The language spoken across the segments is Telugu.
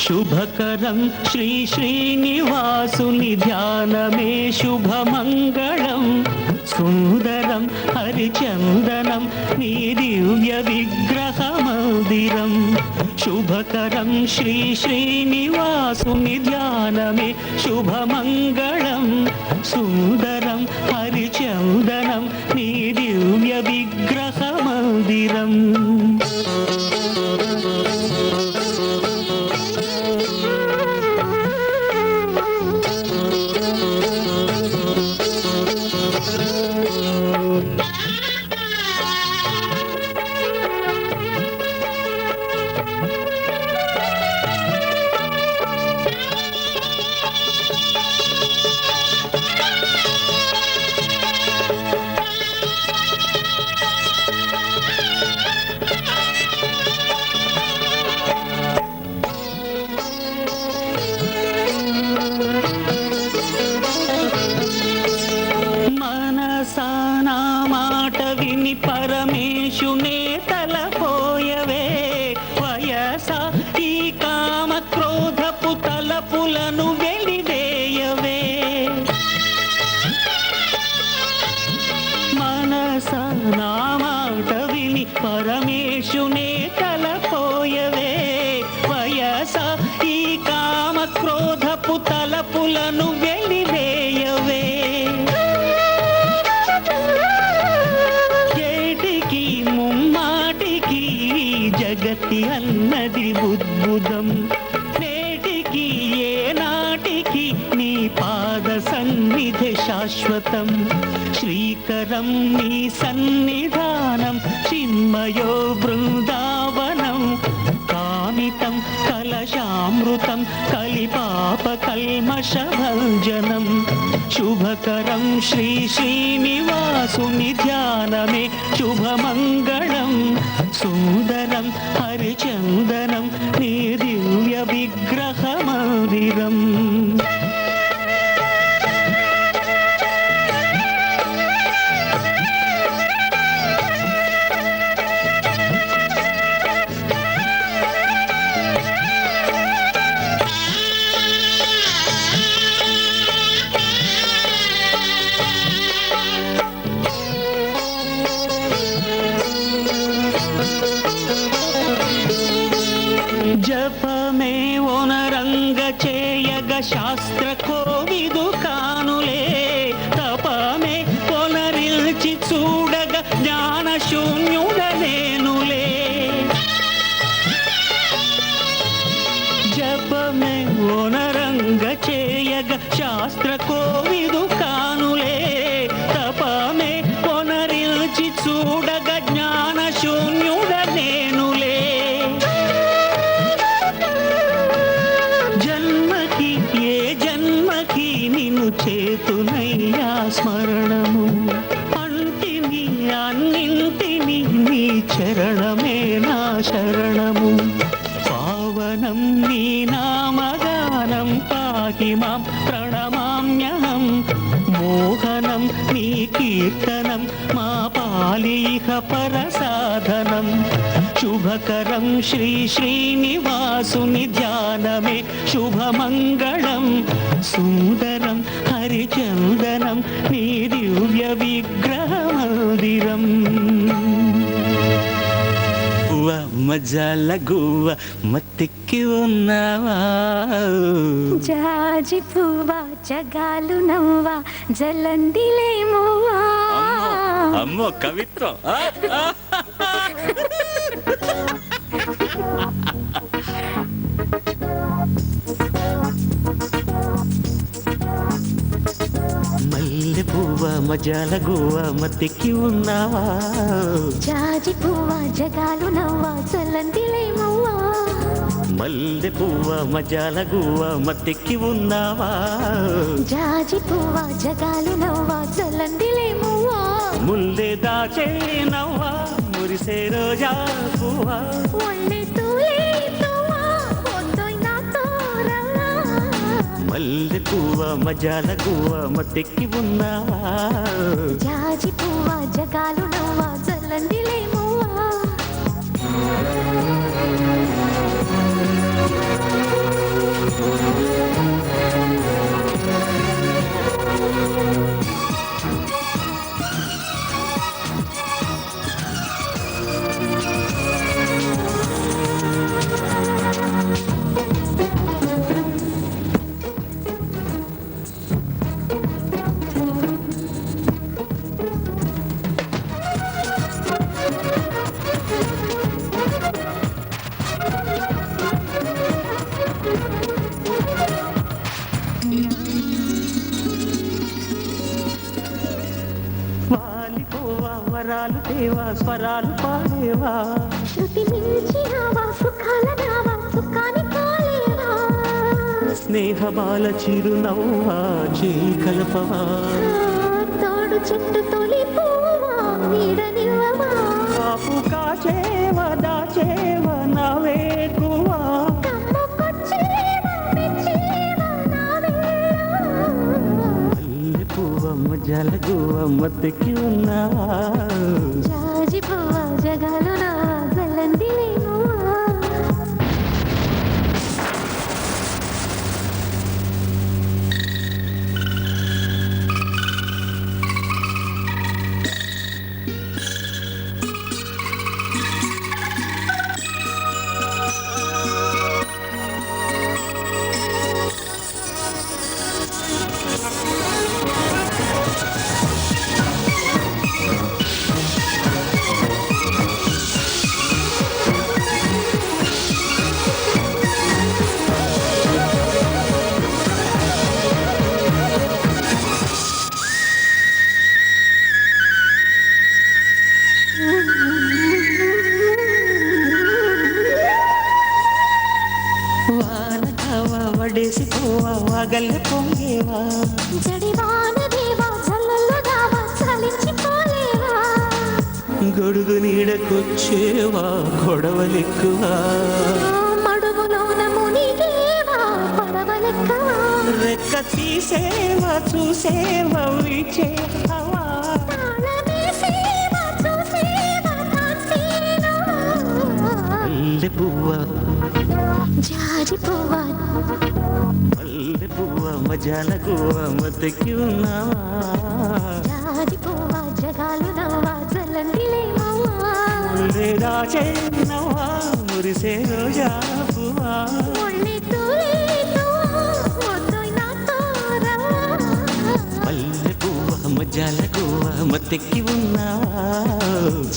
శుభకరం శ్రీ శ్రీనివాసుని ధ్యానమే శుభమంగళం సుందరం హరిచందనం నీ దివ్య విగ్రహ మందిరం శుభకరం శ్రీ శ్రీనివాసుని ధ్యానమే శుభమంగళం సుందరం హరిచందనం నీ దివ్య విగ్రహ మందిరం పరమేశునే తలపోయవే వయస ఈ కామ క్రోధపు తలపులను వెలివేయవే మనస నా మాట విని పరమేశునే తలపోయవే వయస ఈ కామ క్రోధపు తలపులను వెలివేయవే జగతి అన్నది బుద్బుదం నేటికి ఏనాటికి నీ పాద సన్నిధి శాశ్వతం శ్రీకరం నీ సన్నిధానం చిన్మయో బృందావనం కామితం కలశామృతం కలిపాప కల్మషభంజనం శుభకరం శ్రీ శ్రీనివాసుని ధ్యానమే శుభమంగళం సుందరం హరిచందనం నీ దివ్య విగ్రహ మందిరం జపమే ఓనరంగ చేయగ శాస్త్ర కోవిదు కానులే తపమే కొనరిల్చి చూడగ జ్ఞాన శూన్యుడనేనులే జపమే ఓనరంగ చేయగ శాస్త్ర కోవిదు కానులే తపమే కొనరిల్చి చూడగ జ్ఞాన శూన్యుడనేనులే చేతునయ్యా స్మరణము అంటిని అన్నింటిని నీ చరణమే నా శరణము పావనం నీ నామగానం పాహి మాం ప్రణమామ్యహం మోహనం నీ కీర్తనం మా పాలీహ పరసాధనం శుభకరం శ్రీ శ్రీనివాసుని ధ్యానమే శుభమంగళం సుందరం హరిచందనం నీ దివ్య విగ్రహ మందిరం మజాల గువ్వ మత్తిక్కి ఉన్నావా జాజి పువ్వా జగాలు నవ్వా జలందిలేమువా అమ్మో కవిత్వం మల్లె పువ్వ మజాల గువ్వ మత్తిక్కి ఉన్నావా జాజి పువ్వా జగాలు నవ్వా జలందిలేమువా మల్లె పువ్వ మజాల గువ్వ మత్తిక్కి ఉన్నావా జాజి పువ్వా జగాలు నవ్వా జలందిలేమువా ముల్లె దాచే నవ్వా మురిసే రోజా పువ్వా ఒళ్ళే తూలే తువ్వా పొద్దొయ్ నాతో రవ్వా మల్లె పువ్వ మజాల గువ్వ మత్తిక్కి ఉన్నావా జాజి పువ్వా జగాలు నవ్వా జలందిలేమువా స్వరాలు తేవా స్వరాలు పాడేవా శృతి మించి రావా సుఖాల రావా సుఖాన్ని కాలేవా స్నేహబాల చిరునవ్వా చేయి కలపవా తోడు చెట్టు తొలి పువ్వా నీడ నిల్వవా కాపు కాచేవా దాచేవా నవేకువా కమ్మకొచ్చేవా మెచ్చేవా నా వేళ మల్లె పువ్వమ్మ జలగువమ్మ తెక్కి ఉన్నావా జాజి పువ్వా జగాలు నా జలందిలేనువా వానకావా వడేసిపోవా వాగల్లె పొంగేవా జడివాన దేవా జల్లల్లో దావా చలించిపోలేవా గొడుగు నీడకొచ్చేవా గొడవలెక్కువా మడుగులోన మునిగేవా పడవలెక్కవా రెక్క తీసేవా చూసేవా వీచేవా తాళమేసేవా చూసేవా కాసేనా మల్లె పువ్వా జాజి పువ్వా మల్లె పువ్వా మజాల గువ్వా మద్దెక్కి ఉన్నావా జాజి పువ్వా జగాలు నవ్వా జలందిలేవా ముల్లె దాచేనవా మురిసే రోజా పువ్వా ఒళ్ళి తూలేతువా ఒద్దోయ్ నాతో రవ్వా మల్లె పువ్వా మజాల గువ్వా మద్దెక్కి ఉన్నావా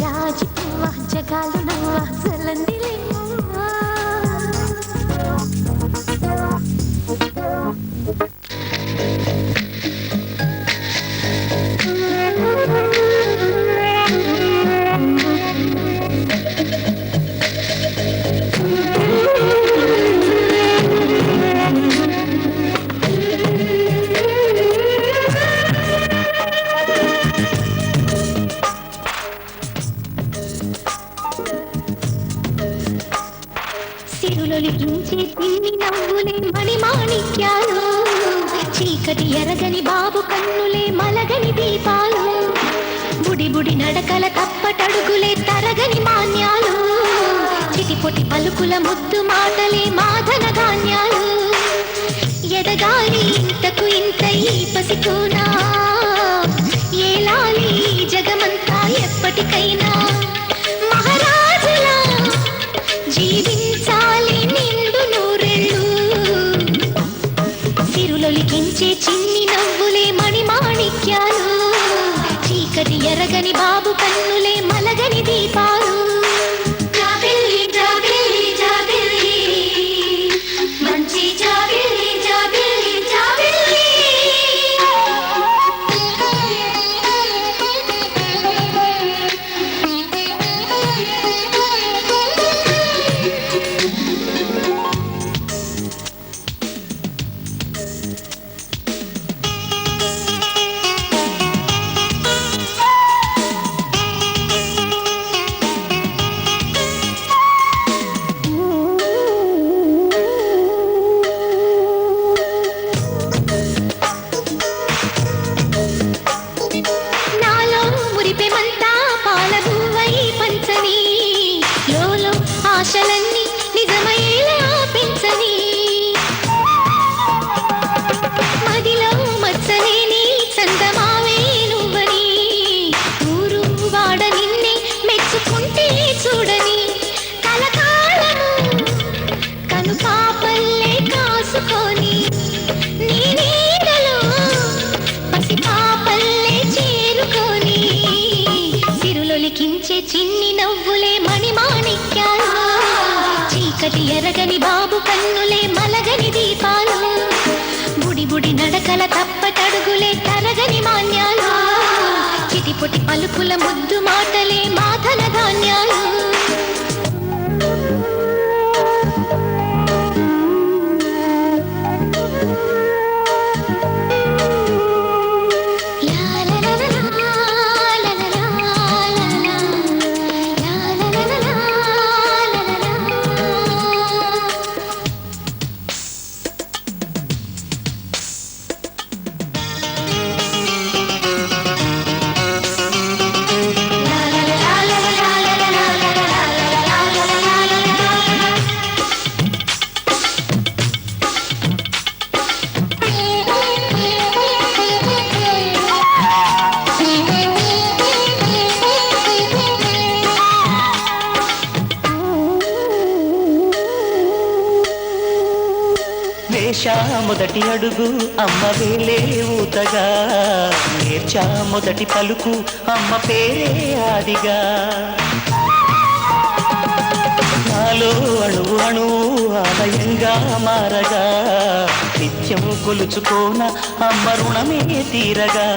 జాజి పువ్వా జగాలు నవ్వా జలందిలేవా సిరులొలికించే తిన్ని నవ్వులే మణిమాణిక్యాలు చీకటి ఎరగని బాబు కన్నులే మలగని దీపాలు బుడి బుడి నడకల తప్పటడుగులే తరగని మాన్యాలు చిటిపొటి పలుకుల ముద్దు మాటలే మాధన ధాన్యాలు ఎదగాలి ఇంతకు ఇంత ఈ పసికోనా ఏలాలి జగమంతా ఎప్పటికైనా మహారాజులా జీవించాలి నిండు నూరెళ్ళు సిరులొలికించే చిన్ని నవ్వులే మణిమాణిక్యాలు చీకటి ఎరగని బాబు కన్నులే మలగని దీపాలు జాబిల్లి జాబిల్లి జాబిల్లి మంచి జాబిల్లి జాబిల్లి జాబిల్లి నాలో మురిపెమంతా పాలబువ్వై పంచని లోలో ఆశలన్నీ నిజమయ్యేలా పెంచని మదిలో మచ్చలేని చందమావే నువ్వని ఊరు వాడ నిన్నే మెచ్చుకుంటే చూడని కలకాలము కను పాపల్లే కాసుకొని నీ నీడలో పసి పాపల్లే చేరుకొని సిరులొలికించే చిన్ని నవ్వులే మణిమాణిక్యాలు చీకటి ఎరగని బాబు కన్నులే మలగని దీపాలు బుడి బుడి నడకల తప్పటడుగులే తరగని మాన్యాలు చిటిపొటి పలుకుల ముద్దు మాటలే మాధన ధాన్యాలు మొదటి అడుగు అమ్మ వేలే ఊతగా నేర్చా మొదటి పలుకు అమ్మ పేరే ఆదిగా నాలో అణువు అణువు ఆలయంగా మారగా నిత్యం కొలుచుకోన అమ్మ రుణమే తీరగా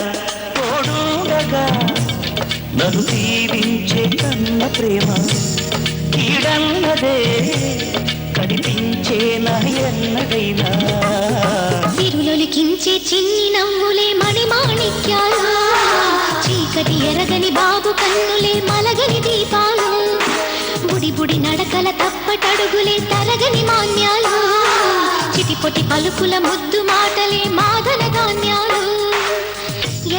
తోడుగా నన్ను దీవించే కన్న ప్రేమ కీడన్నదే కనిపించే నా ఎన్నడైనా సిరులొలికించే చిన్ని నవ్వులే మణిమాణిక్యాలు చీకటి ఎరగని బాబు కన్నులే మలగని దీపాలు బుడి బుడి నడకల తప్పటడుగులే తరగని మాన్యాలు చిటిపొటి పలుకుల ముద్దు మాటలే మాదన ధాన్యాలు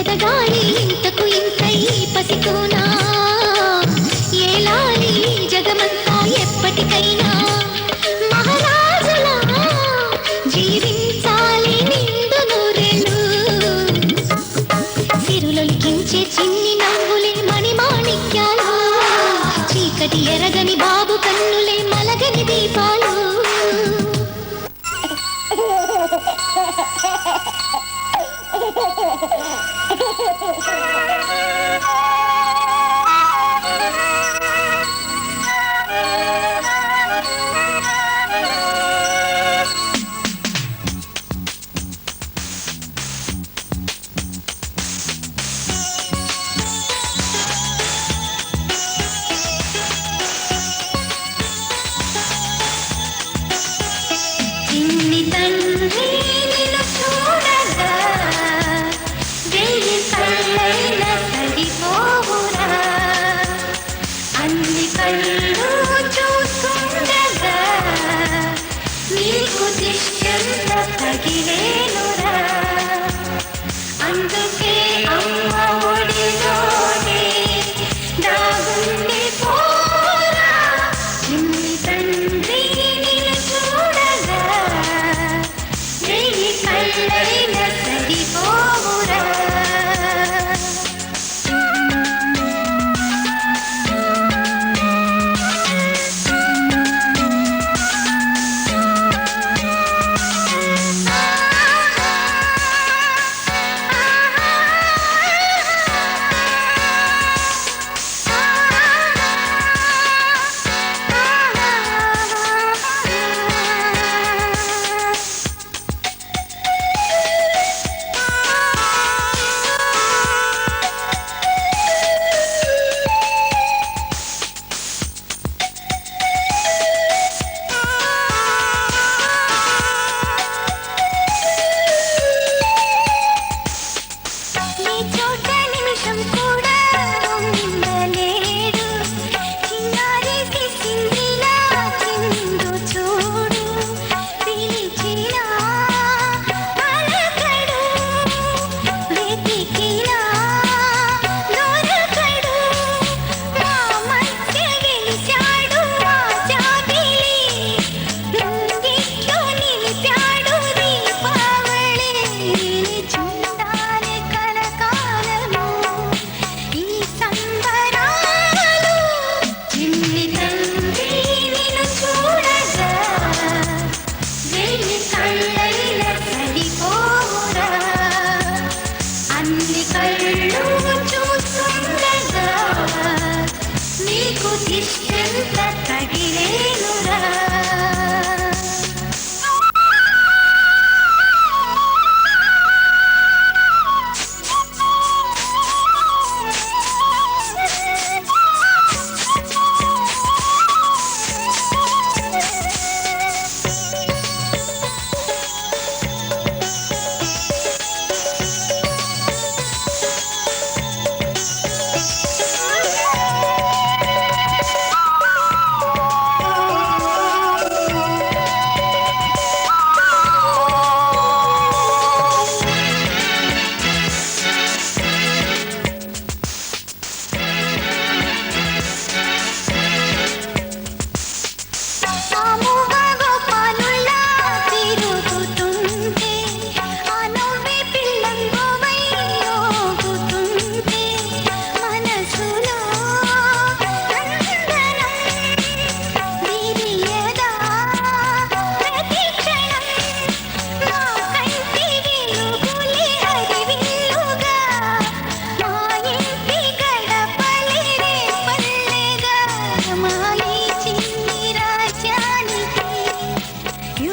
ఎదగాలి ఇంతకు ఇంత ఈ పసితోనా ఏలాలి జగమంతా ఎప్పటికైనా మహారాజులా జీవించాలి నిండు నూరేళ్ళు సిరులొలికించే చిన్ని నవ్వులే మణిమాణిక్యాలు చీకటి ఎరగని బాబు కన్నులే మలగని దీపాలు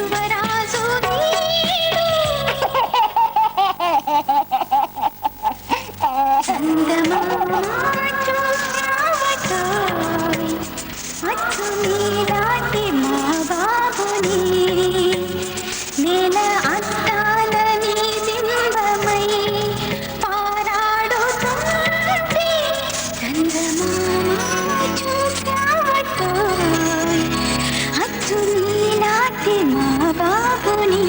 యువరాజు నీడు. చందమామ చూసావటోయ్, అచ్చు నీలాంటి మా బాబుని. నేల అందాల నీ బింబమై పారాడుతుంటే. చందమామ చూసావటోయ్, అచ్చు నీలాంటి మా బాబుని.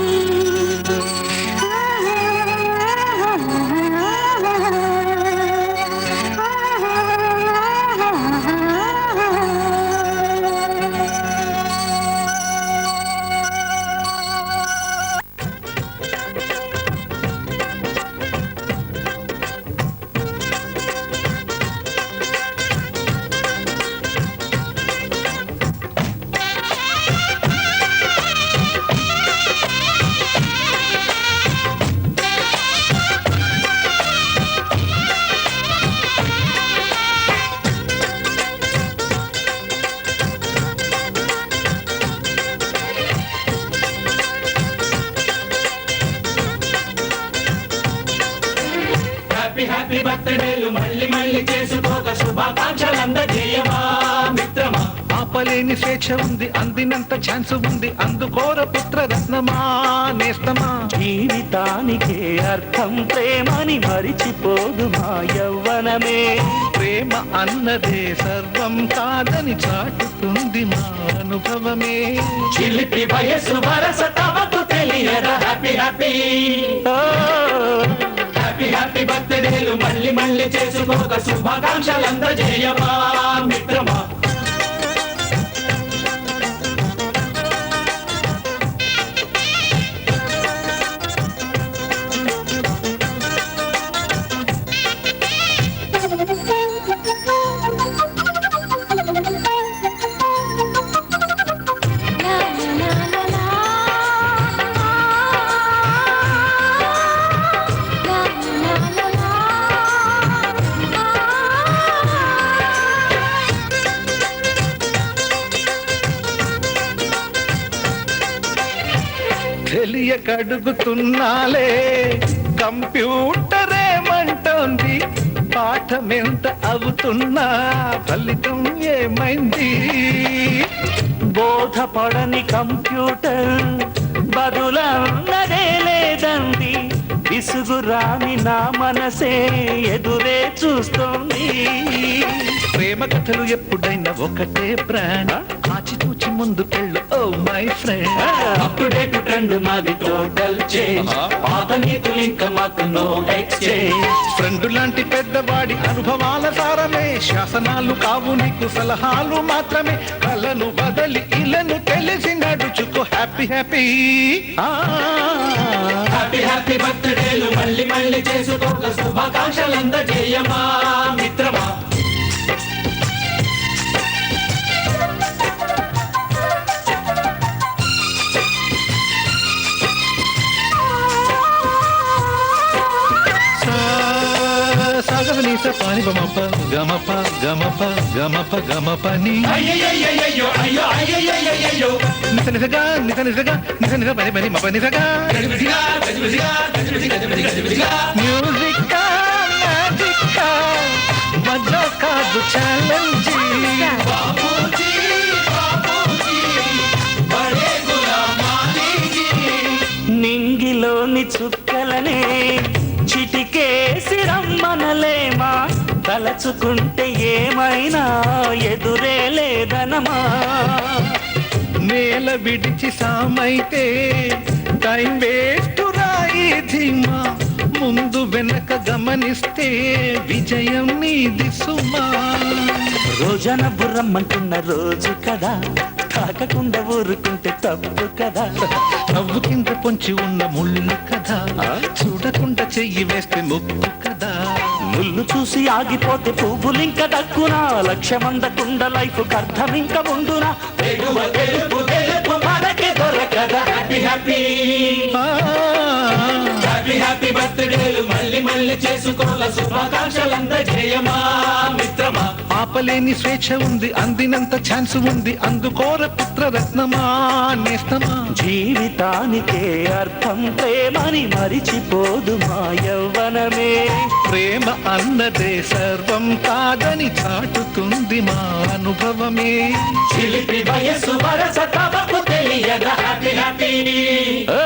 హ్యాపీ బర్త్డేలు మళ్ళీ మళ్ళీ చేసుకోక శుభాకాంక్షలందజేయమా మిత్రమా. ఆపలేని స్వేచ్ఛ ఉంది, అందినంత ఛాన్స్ ఉంది, అందుకోర పుత్రరత్నమా నేస్తమా. జీవితానికే అర్థం ప్రేమని మరిచిపోదు మా యవ్వనమే. ప్రేమ అన్నదే సర్వం కాదని చాటుతుంది మా అనుభవమే. చిలిపి వయసు వరస తమకు తెలియదా. హ్యాపీ హ్యాపీ ఓ, హ్యాపీ హ్యాపీ బర్త్డేలు మళ్ళీ మళ్ళీ చేసుకోక శుభాకాంక్షలందజేయమా మిత్రమా. తెలియకడుగుతున్నాలే కంప్యూటరేమంటోంది. పాఠమెంత అవుతున్నా ఫలితం ఏమైంది. బోధపడని కంప్యూటర్ బదులన్నదే లేదండి. విసుగురాని నా మనసే ఎదురే చూస్తోంది. ప్రేమ కథలు ఎప్పుడైనా ఒకటే బ్రాండ్, ఆచితూచి ముందుకెళ్ళు oh my friend. Up to date trend మాది టోటల్ చేంజ్. పాత నీతులు ఇంకా మాకు నో ఎక్స్చేంజ్. ఫ్రెండ్ లాంటి పెద్దవాడి అనుభవాల సారమే, శాసనాలు కావు నీకు సలహాలు మాత్రమే. కలను బదలి ఇలను తెలిసి నడుచుకో హ్యాపీ హ్యాపీ. హ్యాపీ హ్యాపీ బర్త్డేలు మళ్ళీ మళ్ళీ చేసుకోక శుభాకాంక్షలందజేయమా మిత్రమా. సాగవనీస పాని బమప గమప గమప గమప గమపని. అయ్యయ్యయ్యయ్యో అయ్యో అయ్యయ్యయ్యో నిజ నిజగా నిజ నిజగా నిజ నిజ పని పని మప నిజగా. గజిబిజిగా గజిబిజిగా గజిబిజిగా గజిబిజిగా మ్యూజిక్ మ్యాజిక్ మజా కాదు ఛాలెంజ్. బాబూజీ బాబూజీ బడే గులామాలీజీ. నింగిలోని చుక్కలనే చిటికేసి రమ్మనలేమా. తలచుకుంటే ఏమైనా ఎదురే లేదనమా. నేల విడిచి సామైతే టైం వేస్ట్ రాయి ధీమా. ముందు వెనక గమనిస్తే విజయం నీది సుమా. రోజన బుర్రమ్మంటున్న రోజు కదా, తాకకుండా ఊరుకుంటే తప్పు కదా. నవ్వు కింద పొంచి ఉన్న ముళ్ళు కదా, చూడకుండా చెయ్యి వేస్తే ముప్పు కదా. ముళ్ళు చూసి ఆగిపోతే పువ్వులింక దక్కునా. లక్ష్యమందకుండా లైఫ్ అర్థమింక ఉండునా. తెలుగు తెలుగు తెలుగు మనకే దొరకదా. హ్యాపీ హ్యాపీ హ్యాపీ హ్యాపీ బర్త్డేలు మళ్ళీ మళ్ళీ చేసుకోల శుభాకాంక్షలందజేయమా మిత్రమా. ఆపలేని స్వేచ్ఛ ఉంది, అందినంత ఛాన్స్ ఉంది, అందుకోర పుత్రరత్నమా నేస్తమా. జీవితానికే అర్థం ప్రేమని మరిచిపోదు మా యవ్వనమే. ప్రేమ అన్నదే సర్వం కాదని చాటుతుంది మా అనుభవమే. చిలిపి వయసు వరస తమకు తెలియగా హ్యాపీ హ్యాపీ. ఓ